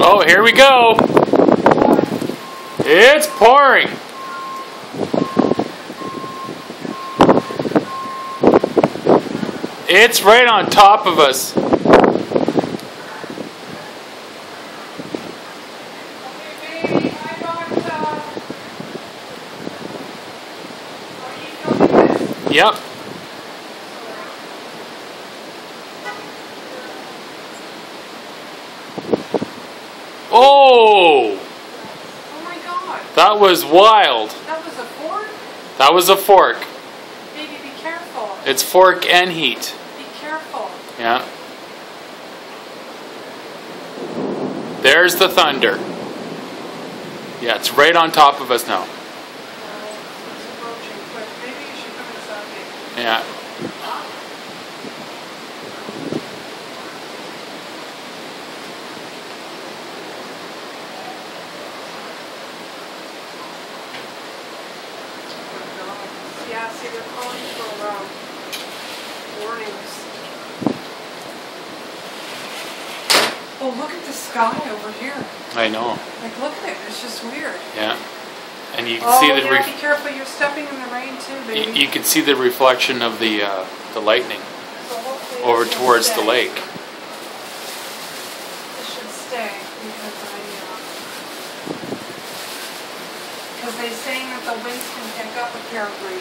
Oh, here we go. It's pouring. It's right on top of us. Yep. Oh! Oh my God. That was wild. That was a fork? That was a fork. Baby, be careful. It's fork and heat. Be careful. Yeah. There's the thunder. Yeah, it's right on top of us now. It's approaching quick. Maybe you should come inside. Yeah. Yeah, see, they're calling for warnings. Oh, look at the sky over here. I know. Like, look at it. It's just weird. Yeah. And you can see the yeah, be careful. You're stepping in the rain too, baby. you can see the reflection of the lightning So over towards the lake. It should stay because they're saying that the winds can pick up apparently.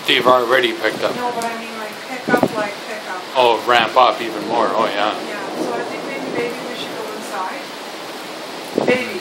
They've already picked up. No, but I mean like pick up. Oh, ramp up even more. Oh yeah. Yeah, so I think maybe we should go inside. Baby.